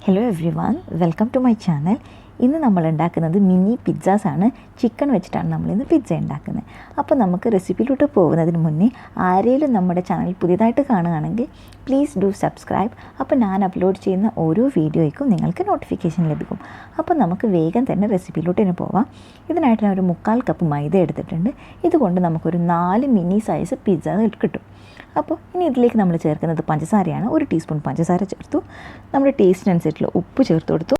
Hello everyone, welcome to my channel. ഇന്ന് നമ്മൾ ഉണ്ടാക്കുന്നത് മിനി പിസ്സാസാണ്. ചിക്കൻ വെച്ചിട്ടാണ് നമ്മളിന്ന് പിസ്സ ഉണ്ടാക്കുന്നത്. അപ്പോൾ നമുക്ക് റെസിപ്പിയിലോട്ട് പോകുന്നതിന് മുന്നേ ആരെങ്കിലും നമ്മുടെ ചാനൽ പുതിയതായിട്ട് കാണുകയാണെങ്കിൽ പ്ലീസ് ഡു സബ്സ്ക്രൈബ്. അപ്പോൾ ഞാൻ അപ്ലോഡ് ചെയ്യുന്ന ഓരോ വീഡിയോയ്ക്കും നിങ്ങൾക്ക് നോട്ടിഫിക്കേഷൻ ലഭിക്കും. അപ്പോൾ നമുക്ക് വേഗം തന്നെ റെസിപ്പിയിലോട്ട് തന്നെ പോവാം. ഇതിനായിട്ട് ഞാൻ ഒരു 3/4 കപ്പ് മൈദ എടുത്തിട്ടുണ്ട്. ഇതുകൊണ്ട് നമുക്കൊരു 4 മിനി സൈസ് പിസ്സ കിട്ടും. അപ്പോൾ ഇനി ഇതിലേക്ക് നമ്മൾ ചേർക്കുന്നത് പഞ്ചസാരയാണ്. 1 ടീസ്പൂൺ പഞ്ചസാര ചേർത്തു. നമ്മുടെ ടേസ്റ്റിനനുസരിച്ചുള്ള ഉപ്പ് ചേർത്ത് കൊടുത്തു.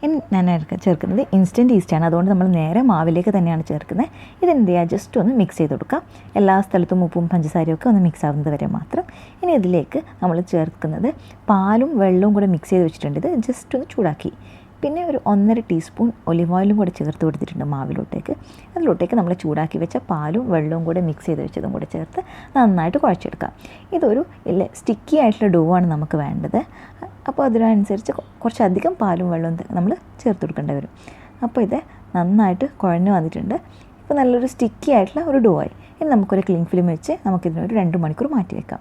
ഇനി ഞാൻ ചേർക്കുന്നത് ഇൻസ്റ്റൻറ്റ് ഈസ്റ്റാണ്. അതുകൊണ്ട് നമ്മൾ നേരെ മാവിലേക്ക് തന്നെയാണ് ചേർക്കുന്നത്. ഇതെന്ത് ചെയ്യുക, ജസ്റ്റ് ഒന്ന് മിക്സ് ചെയ്ത് കൊടുക്കാം. എല്ലാ സ്ഥലത്തും ഉപ്പും പഞ്ചസാരയും ഒക്കെ ഒന്ന് മിക്സ് ആവുന്നത് വരെ മാത്രം. ഇനി ഇതിലേക്ക് നമ്മൾ ചേർക്കുന്നത് പാലും വെള്ളവും കൂടെ മിക്സ് ചെയ്ത് വെച്ചിട്ടുണ്ട്. ഇത് ജസ്റ്റ് ഒന്ന് ചൂടാക്കി. പിന്നെ ഒരു 1.5 ടീസ്പൂൺ ഒലിവ് ഓയിലും കൂടെ ചേർത്ത് കൊടുത്തിട്ടുണ്ട് മാവിലോട്ടേക്ക്. അതിലോട്ടേക്ക് നമ്മൾ ചൂടാക്കി വെച്ച പാലും വെള്ളവും കൂടെ മിക്സ് ചെയ്ത് വെച്ചതും കൂടെ ചേർത്ത് നന്നായിട്ട് കുഴച്ചെടുക്കാം. ഇതൊരു സ്റ്റിക്കി ആയിട്ടുള്ള ഡോ ആണ് നമുക്ക് വേണ്ടത്. അപ്പോൾ അതിനനുസരിച്ച് കുറച്ചധികം പാലും വെള്ളവും നമ്മൾ ചേർത്ത് കൊടുക്കേണ്ടി വരും. അപ്പോൾ ഇത് നന്നായിട്ട് കുഴഞ്ഞു വന്നിട്ടുണ്ട്. ഇപ്പോൾ നല്ലൊരു സ്റ്റിക്കി ആയിട്ടുള്ള ഒരു ഡോ ആയി. ഇനി നമുക്കൊരു ക്ലിംഗ് ഫിലിം വെച്ച് നമുക്കിതിനൊരു 2 മണിക്കൂർ മാറ്റി വെക്കാം.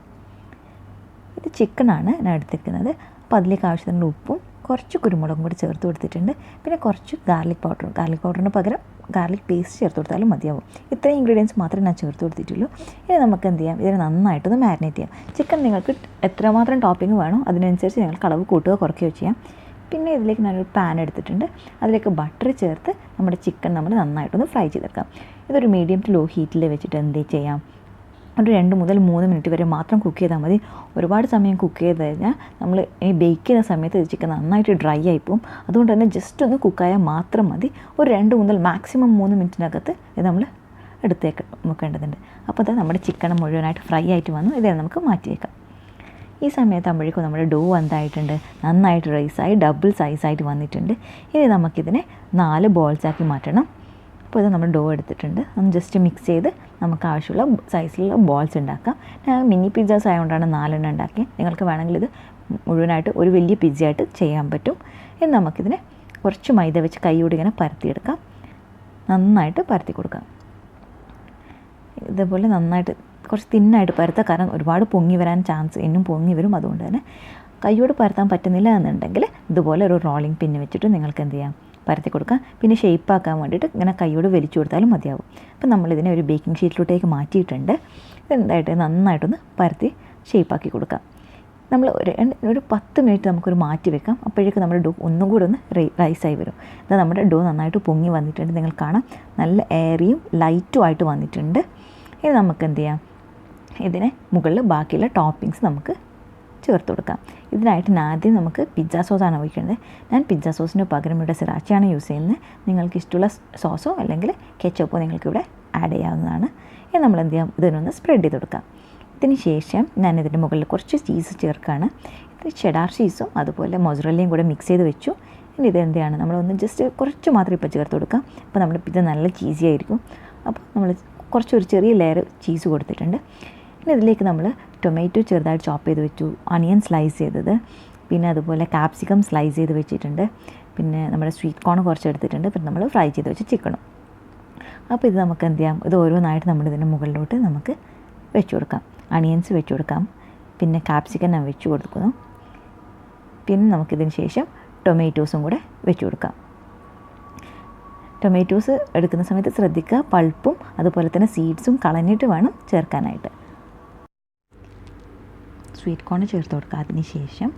ഇത് ചിക്കനാണ് ഞാൻ എടുത്തിരിക്കുന്നത്. അപ്പോൾ അതിലേക്ക് ആവശ്യത്തിനുള്ള ഉപ്പും കുറച്ച് കുരുമുളകും കൂടി ചേർത്ത് കൊടുത്തിട്ടുണ്ട്. പിന്നെ കുറച്ച് ഗാർലിക് പൗഡറിന് പകരം ഗാർലിക് പേസ്റ്റ് ചേർത്ത് കൊടുത്താലും മതിയാവും. ഇത്രയും ഇൻഗ്രീഡിയൻസ് മാത്രമേ ഞാൻ ചേർത്ത് കൊടുത്തിട്ടുള്ളൂ. ഇനി നമുക്ക് എന്ത് ചെയ്യാം, ഇതിനെ നന്നായിട്ടൊന്ന് മാരിനേറ്റ് ചെയ്യാം. ചിക്കൻ നിങ്ങൾക്ക് എത്രമാത്രം ടോപ്പിംഗ് വേണോ അതിനനുസരിച്ച് നിങ്ങൾക്ക് അളവ് കൂട്ടുകയോ കുറയ്ക്കുകയോ ചെയ്യാം. പിന്നെ ഇതിലേക്ക് ഞാനൊരു പാൻ എടുത്തിട്ടുണ്ട്. അതിലേക്ക് ബട്ടർ ചേർത്ത് നമ്മുടെ ചിക്കൻ നമ്മൾ നന്നായിട്ടൊന്ന് ഫ്രൈ ചെയ്തെടുക്കാം. ഇതൊരു മീഡിയം ടു ലോ ഹീറ്റിൽ വെച്ചിട്ട് എന്ത് ചെയ്യാം, ഒരു 2 മുതൽ 3 മിനിറ്റ് വരെ മാത്രം കുക്ക് ചെയ്താൽ മതി. ഒരുപാട് സമയം കുക്ക് ചെയ്ത് കഴിഞ്ഞാൽ നമ്മൾ ഈ ബേക്ക് ചെയ്യുന്ന സമയത്ത് ചിക്കൻ നന്നായിട്ട് ഡ്രൈ ആയിപ്പോവും. അതുകൊണ്ട് തന്നെ ജസ്റ്റ് ഒന്ന് കുക്കായാൽ മാത്രം മതി. ഒരു 2 മുതൽ മാക്സിമം 3 മിനിറ്റിനകത്ത് ഇത് നമ്മൾ എടുത്തേക്ക് വെക്കേണ്ടതുണ്ട്. അപ്പോൾ അത് നമ്മുടെ ചിക്കൻ മുഴുവനായിട്ട് ഫ്രൈ ആയിട്ട് വന്നു. ഇതേ നമുക്ക് മാറ്റിയേക്കാം. ഈ സമയത്താകുമ്പോഴേക്കും നമ്മുടെ ഡോ എന്തായിട്ടുണ്ട്, നന്നായിട്ട് റൈസായി ഡബിൾ സൈസായിട്ട് വന്നിട്ടുണ്ട്. ഇനി നമുക്കിതിനെ 4 ബോൾസാക്കി മാറ്റണം. അപ്പോൾ ഇത് നമ്മൾ ഡോ എടുത്തിട്ടുണ്ട്. ഒന്ന് ജസ്റ്റ് മിക്സ് ചെയ്ത് നമുക്ക് ആവശ്യമുള്ള സൈസിലുള്ള ബോൾസ് ഉണ്ടാക്കാം. ഞാൻ മിനി പിസ്സാസ് ആയതുകൊണ്ടാണ് 4 എണ്ണം ഉണ്ടാക്കിയത്. നിങ്ങൾക്ക് വേണമെങ്കിൽ ഇത് മുഴുവനായിട്ട് ഒരു വലിയ പിസ്സയായിട്ട് ചെയ്യാൻ പറ്റും. ഇനി നമുക്കിതിനെ കുറച്ച് മൈദ വെച്ച് കൈയോടെ ഇങ്ങനെ പരത്തിയെടുക്കാം. നന്നായിട്ട് പരത്തി കൊടുക്കാം. ഇതേപോലെ നന്നായിട്ട് കുറച്ച് തിന്നായിട്ട് പരത്താം. കാരണം ഒരുപാട് പൊങ്ങി വരാൻ ചാൻസ് ഇന്നും പൊങ്ങി വരും. അതുകൊണ്ട് തന്നെ കൈയോട് പരത്താൻ പറ്റുന്നില്ല എന്നുണ്ടെങ്കിൽ ഇതുപോലെ ഒരു റോളിംഗ് പിന്ന് വെച്ചിട്ട് നിങ്ങൾക്ക് എന്ത് ചെയ്യാം, പരത്തി കൊടുക്കാം. പിന്നെ ഷേപ്പാക്കാൻ വേണ്ടിയിട്ട് ഇങ്ങനെ കൈയോട് വലിച്ചു കൊടുത്താലും മതിയാവും. അപ്പം നമ്മളിതിനെ ഒരു ബേക്കിംഗ് ഷീറ്റിലോട്ടേക്ക് മാറ്റിയിട്ടുണ്ട്. ഇതെന്തായിട്ട് നന്നായിട്ടൊന്ന് പരത്തി ഷേപ്പാക്കി കൊടുക്കാം. നമ്മൾ ഒരു 10 മിനിറ്റ് നമുക്കൊരു മാറ്റി വെക്കാം. അപ്പോഴേക്കും നമ്മുടെ ഡോ ഒന്നും കൂടെ ഒന്ന് റൈസായി വരും. അത് നമ്മുടെ ഡോ നന്നായിട്ട് പൊങ്ങി വന്നിട്ടുണ്ട്. നിങ്ങൾ കാണാം, നല്ല എയറിയും ലൈറ്റും ആയിട്ട് വന്നിട്ടുണ്ട്. ഇനി നമുക്ക് എന്ത് ചെയ്യാം, ഇതിനെ മുകളിൽ ബാക്കിയുള്ള ടോപ്പിങ്സ് നമുക്ക് ചേർത്ത് കൊടുക്കാം. ഇതിനായിട്ട് ആദ്യം നമുക്ക് പിസ്സ സോസാണ് ഒഴിക്കേണ്ടത്. ഞാൻ പിസ്സ സോസിന് പകരം ഇവിടെ സിറാച്ചയാണ് യൂസ് ചെയ്യുന്നത്. നിങ്ങൾക്ക് ഇഷ്ടമുള്ള സോസോ അല്ലെങ്കിൽ കെച്ചപ്പോ നിങ്ങൾക്കിവിടെ ആഡ് ചെയ്യാവുന്നതാണ്. ഇനി നമ്മൾ എന്ത് ചെയ്യാം, ഇതിനൊന്ന് സ്പ്രെഡ് ചെയ്ത് കൊടുക്കാം. ഇതിന് ശേഷം ഞാൻ ഇതിൻ്റെ മുകളിൽ കുറച്ച് ചീസ് ചേർക്കുകയാണ്. ഇത് ചെഡാർ ചീസും അതുപോലെ മൊസറല്ലയും കൂടെ മിക്സ് ചെയ്ത് വെച്ചു. ഇനി ഇത് എന്താണ്, നമ്മളൊന്ന് ജസ്റ്റ് കുറച്ച് മാത്രം ഇപ്പോൾ ചേർത്ത് കൊടുക്കാം. അപ്പോൾ നമ്മുടെ പിസ്സ നല്ല ചീസി ആയിരിക്കും. അപ്പോൾ നമ്മൾ കുറച്ചൊരു ചെറിയ ലെയർ ചീസ് കൊടുത്തിട്ടുണ്ട്. ഇനി ഇതിലേക്ക് നമ്മൾ ടൊമാറ്റോ ചെറുതായിട്ട് ചോപ്പ് ചെയ്ത് വെച്ചു, അണിയൻ സ്ലൈസ് ചെയ്തത്, പിന്നെ അതുപോലെ കാപ്സിക്കം സ്ലൈസ് ചെയ്ത് വെച്ചിട്ടുണ്ട്. പിന്നെ നമ്മുടെ സ്വീറ്റ് കോൺ കുറച്ച് എടുത്തിട്ടുണ്ട്. പിന്നെ നമ്മൾ ഫ്രൈ ചെയ്ത് വെച്ച് ചിക്കനും. അപ്പോൾ ഇത് നമുക്ക് എന്ത് ചെയ്യാം, ഇത് ഓരോന്നായിട്ട് നമ്മൾ ഇതിൻ്റെ മുകളിലോട്ട് നമുക്ക് വെച്ച് കൊടുക്കാം. അണിയൻസ് വെച്ച് കൊടുക്കാം. പിന്നെ കാപ്സിക്കം ഞാൻ വെച്ച് കൊടുക്കുന്നു. പിന്നെ നമുക്കിതിന് ശേഷം ടൊമാറ്റോസും കൂടെ വെച്ച് കൊടുക്കാം. ടൊമാറ്റോസ് എടുക്കുന്ന സമയത്ത് ശ്രദ്ധിക്കുക, പൾപ്പും അതുപോലെ തന്നെ സീഡ്സും കളഞ്ഞിട്ട് വേണം ചേർക്കാനായിട്ട്. സ്വീറ്റ് കോൺ ചേർത്ത് കൊടുക്കുക. അതിന് ശേഷം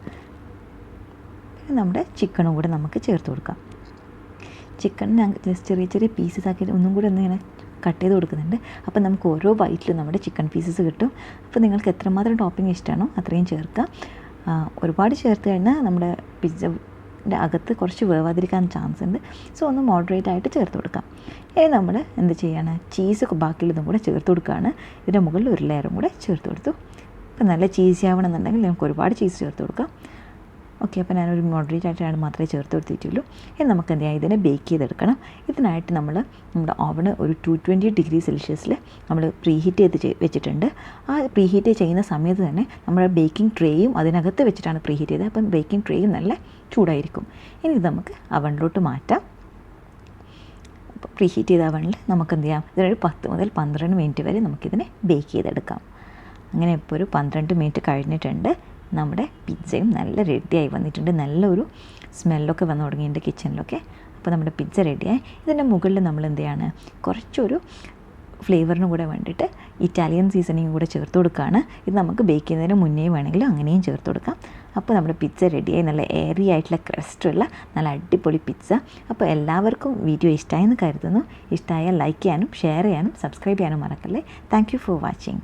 നമ്മുടെ ചിക്കനും കൂടെ നമുക്ക് ചേർത്ത് കൊടുക്കാം. ചിക്കൻ ഞാൻ ചെറിയ ചെറിയ പീസസ് ആക്കി ഒന്നും കൂടെ ഒന്ന് ഇങ്ങനെ കട്ട് ചെയ്ത് കൊടുക്കുന്നുണ്ട്. അപ്പോൾ നമുക്ക് ഓരോ ബൈറ്റിലും നമ്മുടെ ചിക്കൻ പീസസ് കിട്ടും. അപ്പോൾ നിങ്ങൾക്ക് എത്രമാത്രം ടോപ്പിംഗ് ഇഷ്ടമാണോ അത്രയും ചേർക്കുക. ഒരുപാട് ചേർത്ത് കഴിഞ്ഞാൽ നമ്മുടെ പിസ്സയുടെ അകത്ത് കുറച്ച് വേവാതിരിക്കാൻ ചാൻസ് ഉണ്ട്. സോ ഒന്ന് മോഡറേറ്റ് ആയിട്ട് ചേർത്ത് കൊടുക്കാം. ഇനി നമ്മൾ എന്ത് ചെയ്യാണ്, ചീസ് ബാക്കിയുള്ളതും കൂടെ ചേർത്ത് കൊടുക്കുകയാണ്. ഇതിൻ്റെ മുകളിൽ ഒരു ലെയറും കൂടെ ചേർത്ത് കൊടുത്തു. അപ്പോൾ നല്ല ചീസി ആവണമെന്നുണ്ടെങ്കിൽ നമുക്ക് ഒരുപാട് ചീസ് ചേർത്ത് കൊടുക്കാം. ഓക്കെ, അപ്പോൾ ഞാനൊരു മോഡറേറ്റ് ആയിട്ടാണ് മാത്രമേ ചേർത്ത് കൊടുത്തിട്ടുള്ളൂ. ഇനി നമുക്ക് എന്ത് ചെയ്യാം, ഇതിനെ ബേക്ക് ചെയ്തെടുക്കണം. ഇതിനായിട്ട് നമ്മുടെ ഓവന് ഒരു 220 ഡിഗ്രി സെൽഷ്യസിൽ നമ്മൾ പ്രീഹീറ്റ് ചെയ്ത് വെച്ചിട്ടുണ്ട്. ആ പ്രീഹീറ്റ് ചെയ്യുന്ന സമയത്ത് തന്നെ നമ്മുടെ ബേക്കിംഗ് ട്രേയും അതിനകത്ത് വെച്ചിട്ടാണ് പ്രീഹീറ്റ് ചെയ്തത്. അപ്പം ബേക്കിംഗ് ട്രേയും നല്ല ചൂടായിരിക്കും. ഇനി ഇത് നമുക്ക് അവനിലോട്ട് മാറ്റാം. അപ്പോൾ പ്രീഹീറ്റ് ചെയ്ത അവനിൽ നമുക്ക് എന്ത് ചെയ്യാം, ഇതിനൊരു 10 മുതൽ 12 മിനിറ്റ് വരെ നമുക്കിതിനെ ബേക്ക് ചെയ്തെടുക്കാം. അങ്ങനെ ഇപ്പോൾ ഒരു 12 മിനിറ്റ് കഴിഞ്ഞിട്ടുണ്ട്. നമ്മുടെ പിസ്സയും നല്ല റെഡിയായി വന്നിട്ടുണ്ട്. നല്ലൊരു സ്മെല്ലൊക്കെ വന്നു തുടങ്ങി എൻ്റെ കിച്ചണിലൊക്കെ. അപ്പോൾ നമ്മുടെ പിസ്സ റെഡിയായി. ഇതിൻ്റെ മുകളിൽ നമ്മൾ എന്ത് ചെയ്യാണ്, കുറച്ചൊരു ഫ്ലേവറിന് കൂടെ വേണ്ടിയിട്ട് ഇറ്റാലിയൻ സീസണിങ് കൂടെ ചേർത്ത് കൊടുക്കുകയാണ്. ഇത് നമുക്ക് ബേക്ക് ചെയ്യുന്നതിന് മുന്നേ വേണമെങ്കിലും അങ്ങനെയും ചേർത്ത് കൊടുക്കാം. അപ്പോൾ നമ്മുടെ പിസ്സ റെഡിയായി. നല്ല എയറി ആയിട്ടുള്ള ക്രസ്റ്റുള്ള നല്ല അടിപൊളി പിസ്സ. അപ്പോൾ എല്ലാവർക്കും വീഡിയോ ഇഷ്ടമായെന്ന് കരുതുന്നു. ഇഷ്ടമായാൽ ലൈക്ക് ചെയ്യാനും ഷെയർ ചെയ്യാനും സബ്സ്ക്രൈബ് ചെയ്യാനും മറക്കല്ലേ. Thank you for watching.